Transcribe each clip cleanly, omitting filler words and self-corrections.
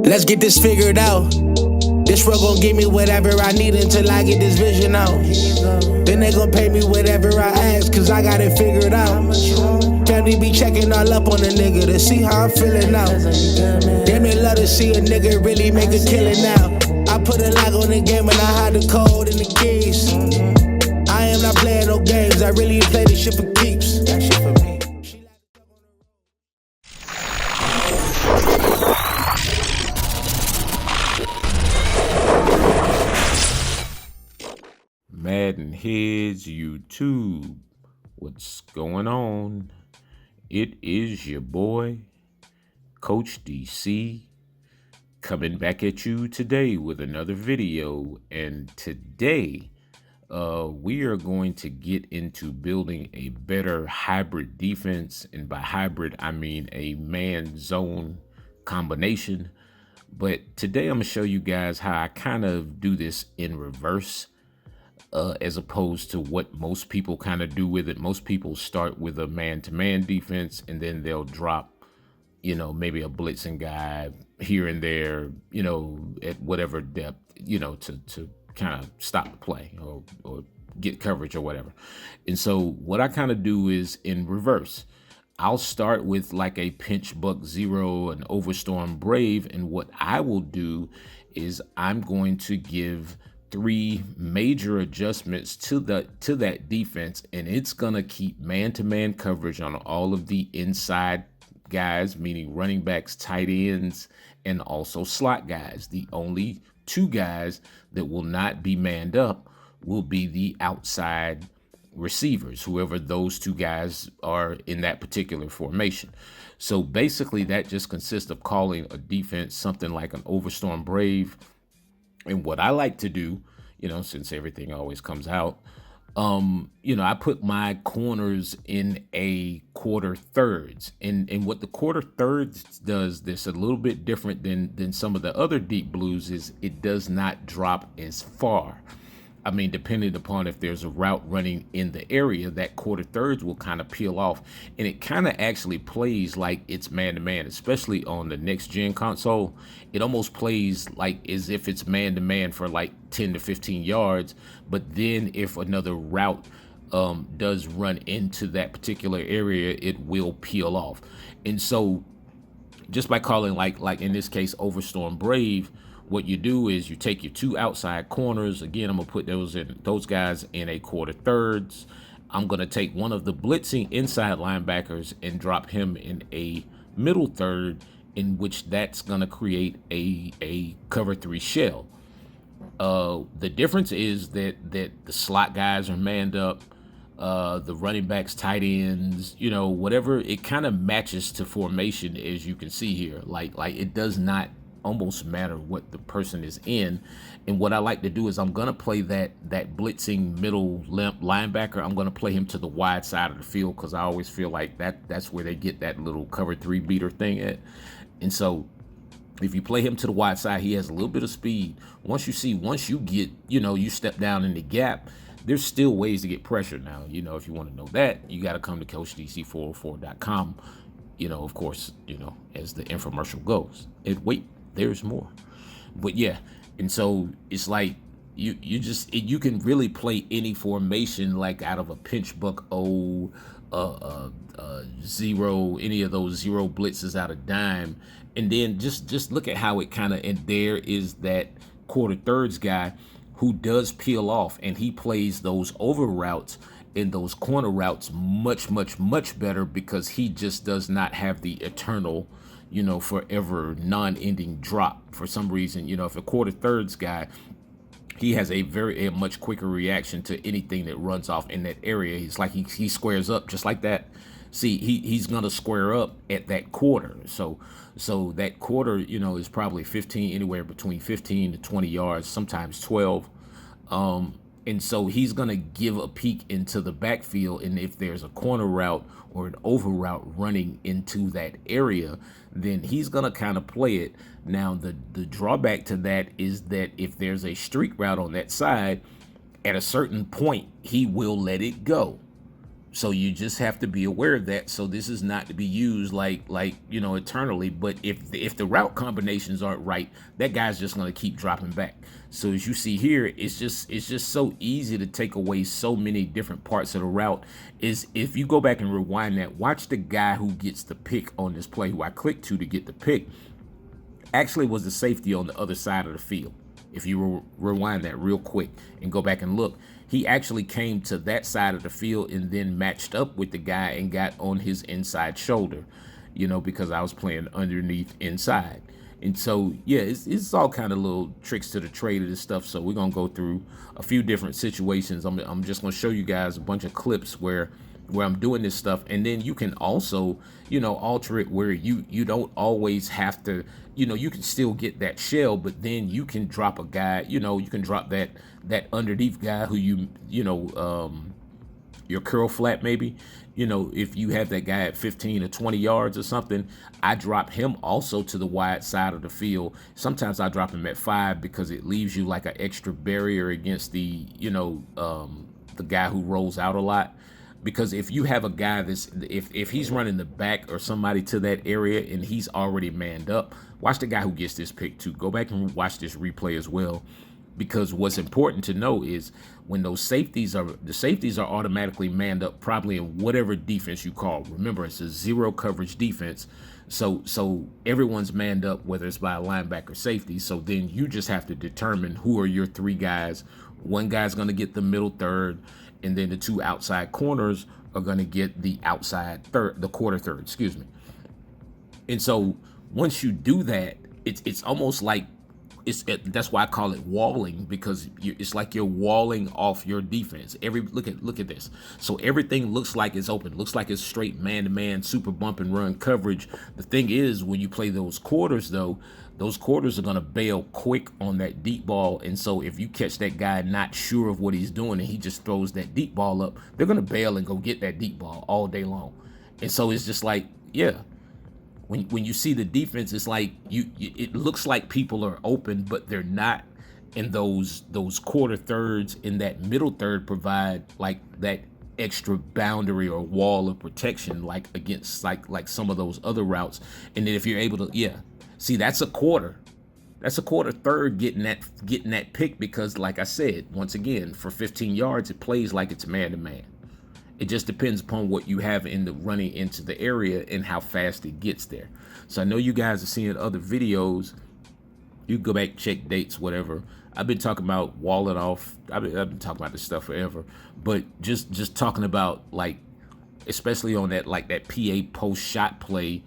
Let's get this figured out. This rug gon' give me whatever I need until I get this vision out. Then they gon' pay me whatever I ask, cause I got it figured out. Family be checking all up on a nigga to see how I'm feeling now. Damn, they love to see a nigga really make a killing now. I put a lock on the game and I hide the code and the keys. I am not playing no games, I really play this shit for keeps. That shit for me. MaddenHeadz YouTube, what's going on? It is your boy, Coach DC, coming back at you today with another video. And today, we are going to get into building a better hybrid defense. And by hybrid, I mean a man-zone combination. But today, I'm going to show you guys how I kind of do this in reverse. As opposed to what most people kind of do with it. Most people start with a man-to-man defense and then they'll drop, maybe a blitzing guy here and there, at whatever depth, to kind of stop the play or get coverage or whatever. And so what I kind of do is in reverse. I'll start with like a pinch buck zero, an overstorm brave, and what I will do is I'm going to give 3 major adjustments to that defense, and it's gonna keep man-to-man coverage on all of the inside guys, meaning running backs, tight ends, and also slot guys. The only 2 guys that will not be manned up will be the outside receivers, whoever those 2 guys are in that particular formation. So basically that just consists of calling a defense something like an overstorm brave. And what I like to do, since everything always comes out, I put my corners in a quarter thirds. And what the quarter thirds does that's a little bit different than some of the other deep blues is it does not drop as far. I mean, depending upon if there's a route running in the area, that quarter thirds will kind of peel off, and it kind of actually plays like it's man-to-man, especially on the next gen console. It almost plays like as if it's man-to-man for like 10 to 15 yards. But then if another route does run into that particular area, it will peel off. And so just by calling like in this case, Overstorm Brave, what you do is you take your 2 outside corners. Again, I'm gonna put those guys in a quarter thirds. I'm gonna take one of the blitzing inside linebackers and drop him in a middle third, in which that's gonna create a cover 3 shell. The difference is that the slot guys are manned up. The running backs, tight ends, whatever, it kind of matches to formation, as you can see here. Like it does not almost matter what the person is in. And what I like to do is I'm gonna play that blitzing middle linebacker. I'm gonna play him to the wide side of the field, because I always feel like that's where they get that little cover 3 beater thing at. And so if you play him to the wide side, he has a little bit of speed. Once you get, you step down in the gap, there's still ways to get pressure. Now, if you want to know that, you got to come to CoachDC404.com, of course, as the infomercial goes. And wait, there's more. But yeah, and so it's like you can really play any formation, like out of a pinch buck zero, any of those zero blitzes out of dime. And then just look at how it kind of, and there is that quarter thirds guy who does peel off, and he plays those over routes and those corner routes much better, because he just does not have the eternal, forever non-ending drop. For some reason, if a quarter thirds guy, he has a much quicker reaction to anything that runs off in that area. He's like he squares up just like that. See, he's gonna square up at that quarter. So that quarter, is probably 15, anywhere between 15 to 20 yards, sometimes 12. And so he's going to give a peek into the backfield. And if there's a corner route or an over route running into that area, then he's going to kind of play it. Now, the drawback to that is that if there's a streak route on that side, at a certain point, he will let it go. So you just have to be aware of that. So this is not to be used like eternally. But if the route combinations aren't right, that guy's just going to keep dropping back. So as you see here, it's just so easy to take away so many different parts of the route. Is if you go back and rewind that, watch the guy who gets the pick on this play, who I clicked to get the pick, actually was the safety on the other side of the field. If you rewind that real quick and go back and look, he actually came to that side of the field and then matched up with the guy and got on his inside shoulder, because I was playing underneath inside. And so, yeah, it's all kind of little tricks to the trade of this stuff. So we're going to go through a few different situations. I'm just going to show you guys a bunch of clips where I'm doing this stuff. And then you can also, alter it where you don't always have to, you can still get that shell, but then you can drop a guy, you can drop that underneath guy who your curl flat maybe. If you have that guy at 15 or 20 yards or something, I drop him also to the wide side of the field. Sometimes I drop him at 5 because it leaves you like an extra barrier against the guy who rolls out a lot. Because if you have a guy if he's running the back or somebody to that area and he's already manned up, watch the guy who gets this pick too. Go back and watch this replay as well. Because what's important to know is when the safeties are automatically manned up, probably in whatever defense you call. Remember, it's a zero coverage defense. So everyone's manned up, whether it's by a linebacker or safety. So then you just have to determine who are your 3 guys. One guy's going to get the middle third, and then the 2 outside corners are going to get the outside third, the quarter third, excuse me. And so once you do that, it's almost like that's why I call it walling, because it's like you're walling off your defense. Look at this. So everything looks like it's open, looks like it's straight man-to-man, super bump and run coverage. The thing is, when you play those quarters, though, those quarters are going to bail quick on that deep ball. And so if you catch that guy not sure of what he's doing and he just throws that deep ball up, they're going to bail and go get that deep ball all day long. And so it's just like, yeah. When you see the defense, it's like it looks like people are open, but they're not. And those quarter thirds in that middle third provide like that extra boundary or wall of protection, like against like some of those other routes. And then if you're able to, see, that's a quarter third getting that pick, because like I said, once again, for 15 yards, it plays like it's man to man. It just depends upon what you have in the running into the area and how fast it gets there. So I know you guys are seeing other videos. You go back, check dates, whatever. I've been talking about walling off. I've been talking about this stuff forever. But just talking about, like, especially on that PA post shot play,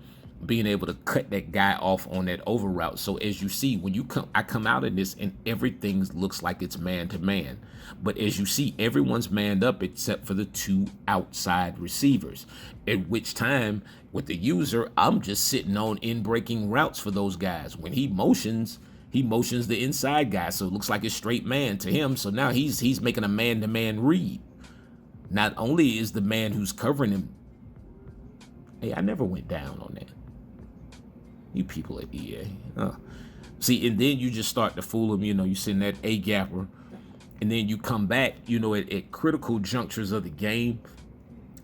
being able to cut that guy off on that over route. So as you see, when I come out of this and everything looks like it's man to man. But as you see, everyone's manned up except for the 2 outside receivers. At which time, with the user, I'm just sitting on in breaking routes for those guys. When he motions the inside guy, so it looks like it's straight man to him. So now he's making a man-to-man read. Not only is the man who's covering him, hey, I never went down on that. You people at EA. See, and then you just start to fool them. You send that A-gapper, and then you come back, at critical junctures of the game.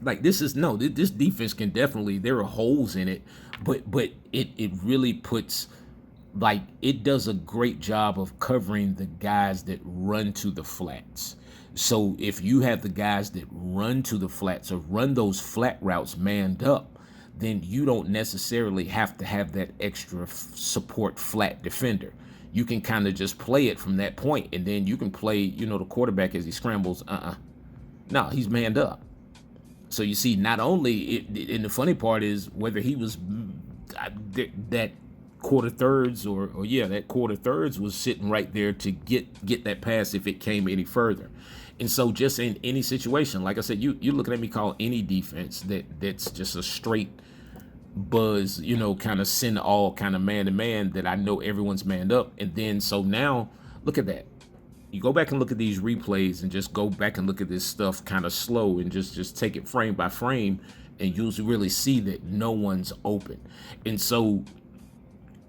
Like, this defense can definitely, there are holes in it, but it really puts, like, it does a great job of covering the guys that run to the flats. So if you have the guys that run to the flats or run those flat routes manned up, then you don't necessarily have to have that extra support flat defender. You can kind of just play it from that point, and then you can play, the quarterback as he scrambles. No, he's manned up. So you see, not only, and the funny part is whether he was that quarter thirds that quarter thirds was sitting right there to get that pass if it came any further. And so just in any situation, like I said, you're looking at me call any defense that's just a straight buzz, kind of send all kind of man to man that I know everyone's manned up. And then so now look at that. you go back and look at these replays and just go back and look at this stuff kind of slow and just take it frame by frame, and you'll really see that no one's open. And so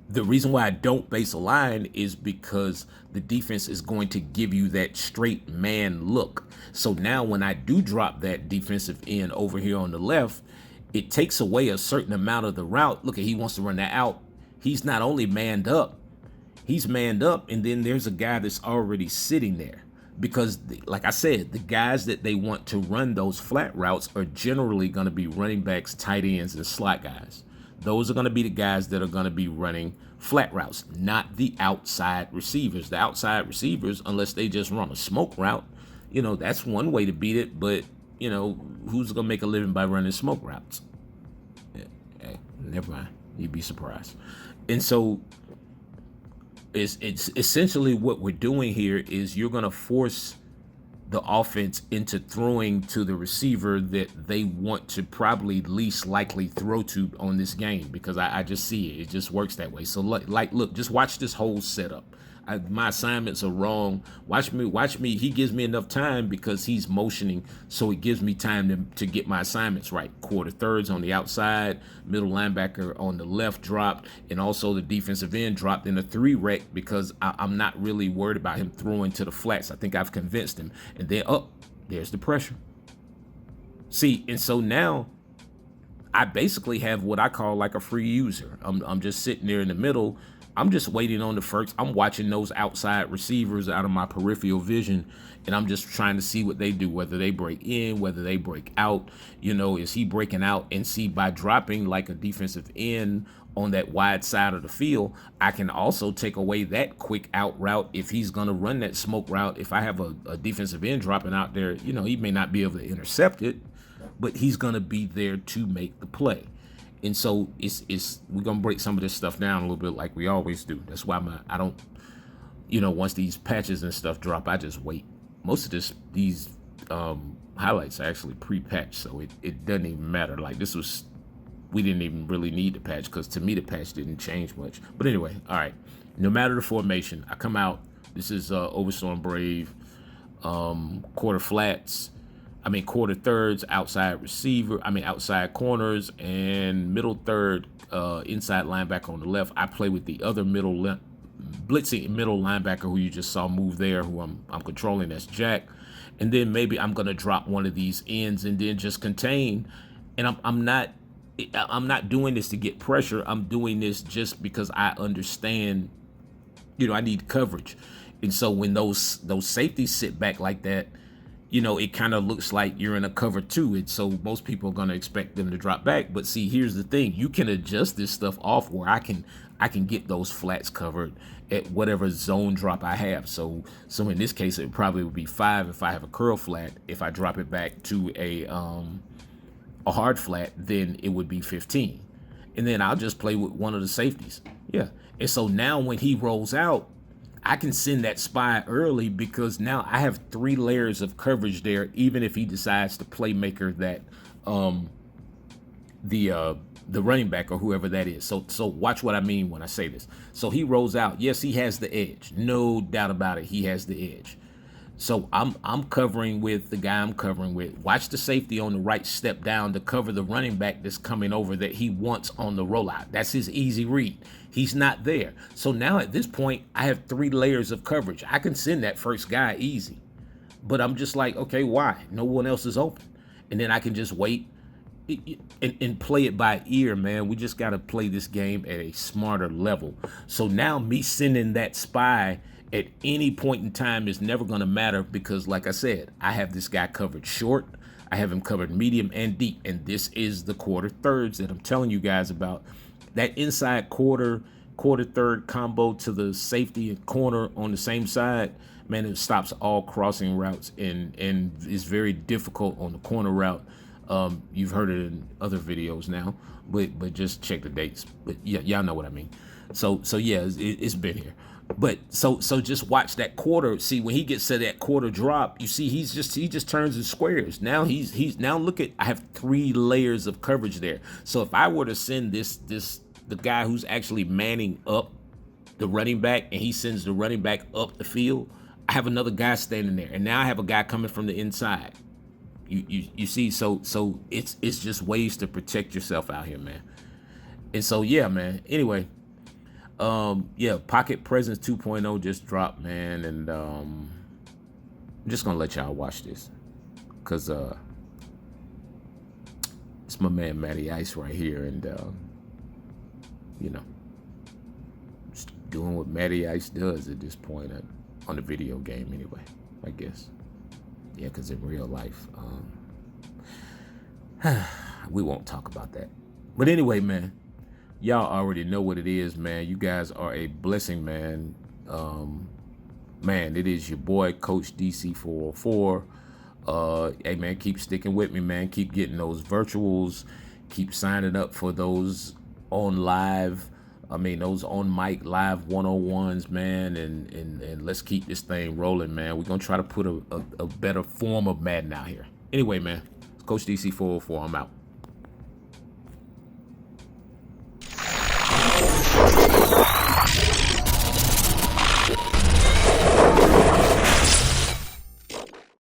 the reason why I don't base a line is because the defense is going to give you that straight man look. So now when I do drop that defensive end over here on the left, it takes away a certain amount of the route. Look at, he wants to run that out. He's not only manned up, he's manned up, and then there's a guy that's already sitting there. Because like I said, the guys that they want to run those flat routes are generally going to be running backs, tight ends, and slot guys. Those are going to be the guys that are going to be running flat routes, not the outside receivers. The outside receivers, unless they just run a smoke route, you know, that's one way to beat it. But, you know, who's going to make a living by running smoke routes? Yeah, hey, never mind. You'd be surprised. And so it's essentially what we're doing here is you're going to force the offense into throwing to the receiver that they want to probably least likely throw to on this game, because I just see it. It just works that way. So like, look, just watch this whole setup. My assignments are wrong. Watch me. He gives me enough time because he's motioning, so it gives me time to get my assignments right. Quarter thirds on the outside, middle linebacker on the left dropped, and also the defensive end dropped in a 3 rec because I'm not really worried about him throwing to the flats. I think I've convinced him. And then, there's the pressure. See, and so now I basically have what I call like a free user. I'm just sitting there in the middle. I'm just waiting on the first. I'm watching those outside receivers out of my peripheral vision, and I'm just trying to see what they do, whether they break in, whether they break out. You know, is he breaking out? And see, by dropping like a defensive end on that wide side of the field, I can also take away that quick out route if he's going to run that smoke route. If I have a defensive end dropping out there, you know, he may not be able to intercept it, but he's going to be there to make the play. And so we're gonna break some of this stuff down a little bit like we always do. That's why I don't, you know, once these patches and stuff drop, I just wait. Most of these highlights are actually pre-patched, so it doesn't even matter. Like we didn't even really need the patch, because to me the patch didn't change much. But anyway, all right. No matter the formation, I come out. This is Overstorm Brave, quarter flats. Quarter thirds, outside receiver, outside corners, and middle third, inside linebacker on the left. I play with the other blitzing middle linebacker who you just saw move there, who I'm controlling. That's Jack. And then maybe I'm gonna drop one of these ends and then just contain. And I'm not doing this to get pressure. I'm doing this just because I understand, you know, I need coverage. And so when those safeties sit back like that, you know, it kind of looks like you're in a cover 2. And so most people are going to expect them to drop back. But see, here's the thing. You can adjust this stuff off where I can get those flats covered at whatever zone drop I have. So in this case, it probably would be 5 if I have a curl flat. If I drop it back to a hard flat, then it would be 15. And then I'll just play with one of the safeties. Yeah. And so now when he rolls out, I can send that spy early, because now I have 3 layers of coverage there, even if he decides to playmaker that the running back or whoever that is. So watch what I mean when I say this. So he rolls out. Yes, he has the edge. No doubt about it. He has the edge. So I'm covering with the guy I'm covering with. Watch the safety on the right step down to cover the running back that's coming over that he wants on the rollout. That's his easy read. He's not there. So now at this point, I have 3 layers of coverage. I can send that first guy easy. But I'm just like, okay, why? No one else is open. And then I can just wait and play it by ear, man. We just got to play this game at a smarter level. So now me sending that spy at any point in time is never going to matter, because like I said, I have this guy covered short, I have him covered medium and deep, and this is the quarter thirds that I'm telling you guys about. That inside quarter third combo to the safety and corner on the same side, man, it stops all crossing routes and is very difficult on the corner route. You've heard it in other videos now, but just check the dates. But yeah, y'all know what I mean. So yeah, it's been here. But so just watch that quarter. See, when he gets to that quarter drop, you see he just turns and squares. Now he's now look at, I have 3 layers of coverage there. So if I were to send the guy who's actually manning up the running back, and he sends the running back up the field, I have another guy standing there, and now I have a guy coming from the inside. You see, so it's just ways to protect yourself out here, man. And so yeah, man. Anyway, yeah, Pocket Presence 2.0 just dropped, man, and I'm just gonna let y'all watch this, cause it's my man MaddenHeadz right here, and you know, just doing what MaddenHeadz does at this point on the video game, anyway, I guess. Yeah, cause in real life, we won't talk about that. But anyway, man, y'all already know what it is, man. You guys are a blessing, man. Man, it is your boy, Coach DC404. Hey, man, keep sticking with me, man. Keep getting those virtuals. Keep signing up for those on live. Those on mic live 101s, man. And let's keep this thing rolling, man. We're going to try to put a better form of Madden out here. Anyway, man, Coach DC404, I'm out.